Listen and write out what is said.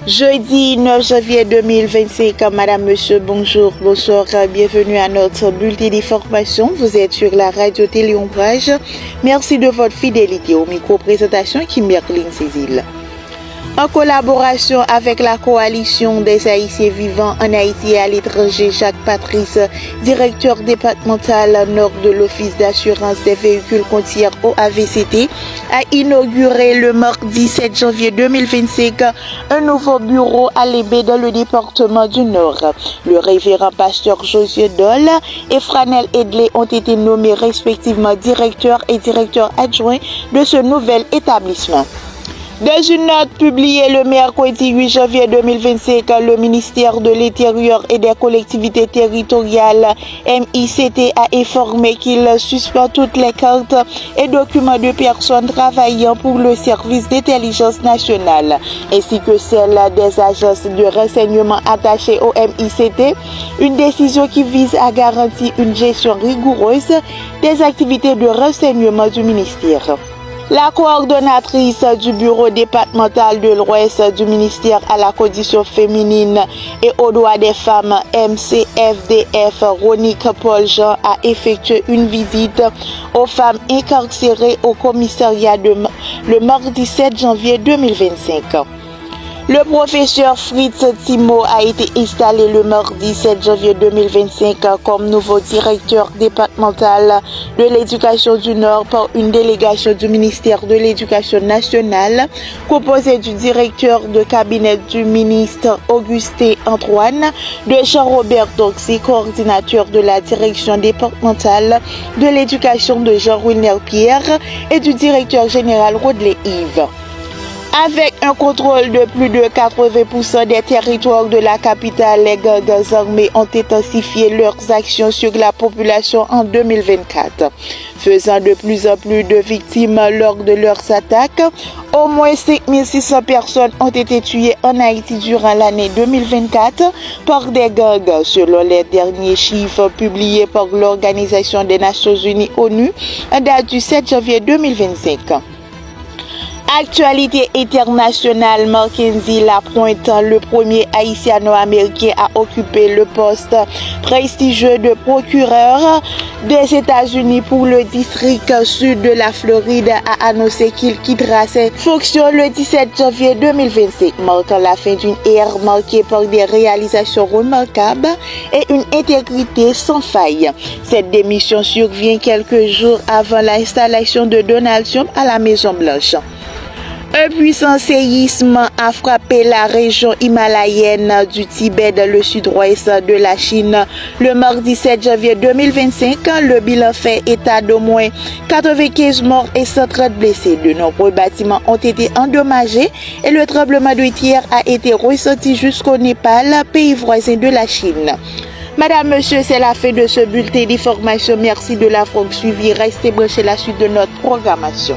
Jeudi 9 janvier 2025, madame, monsieur, bonjour, bonsoir, bienvenue à notre bulletin d'information. Vous êtes sur la radio Télé Ombrage. Merci de votre fidélité au micro-présentation qui Merline Cézille. En collaboration avec la coalition des Haïtiens vivant en Haïti et à l'étranger, Jacques Patrice, directeur départemental nord de l'Office d'assurance des véhicules côtiers au AVCT, a inauguré le mardi 7 janvier 2025 un nouveau bureau à Lébé dans le département du Nord. Le révérend pasteur Josué Dole et Franel Edley ont été nommés respectivement directeur et directeur adjoint de ce nouvel établissement. Dans une note publiée le mercredi 8 janvier 2025, le ministère de l'Intérieur et des collectivités territoriales MICT a informé qu'il suspend toutes les cartes et documents de personnes travaillant pour le service d'intelligence nationale, ainsi que celles des agences de renseignement attachées au MICT, une décision qui vise à garantir une gestion rigoureuse des activités de renseignement du ministère. La coordonnatrice du bureau départemental de l'Ouest du ministère à la condition féminine et aux droits des femmes MCFDF, Ronique Paul-Jean, a effectué une visite aux femmes incarcérées au commissariat le mardi 7 janvier 2025. Le professeur Fritz Timo a été installé le mardi 7 janvier 2025 comme nouveau directeur départemental de l'éducation du Nord par une délégation du ministère de l'Éducation nationale composée du directeur de cabinet du ministre Augustin Antoine, de Jean-Robert Doxy, coordinateur de la direction départementale de l'éducation de Jean-Wilner Pierre et du directeur général Rodley Yves. Avec un contrôle de plus de 80% des territoires de la capitale, les gangs armés ont intensifié leurs actions sur la population en 2024, faisant de plus en plus de victimes lors de leurs attaques. Au moins 5600 personnes ont été tuées en Haïti durant l'année 2024 par des gangs, selon les derniers chiffres publiés par l'Organisation des Nations Unies ONU en date du 7 janvier 2025. Actualité internationale, Mackenzie Lapointe, le premier haïtiano-américain à occuper le poste prestigieux de procureur des États-Unis pour le district sud de la Floride, a annoncé qu'il quittera ses fonctions le 17 janvier 2025, marquant la fin d'une ère marquée par des réalisations remarquables et une intégrité sans faille. Cette démission survient quelques jours avant l'installation de Donald Trump à la Maison-Blanche. Un puissant séisme a frappé la région himalayenne du Tibet dans le sud-ouest de la Chine le mardi 7 janvier 2025. Le bilan fait état d'au moins 95 morts et 130 blessés. De nombreux bâtiments ont été endommagés et le tremblement de terre a été ressenti jusqu'au Népal, pays voisin de la Chine. Madame, monsieur, c'est la fin de ce bulletin d'information. Merci de l'avoir suivi. Restez branchés la suite de notre programmation.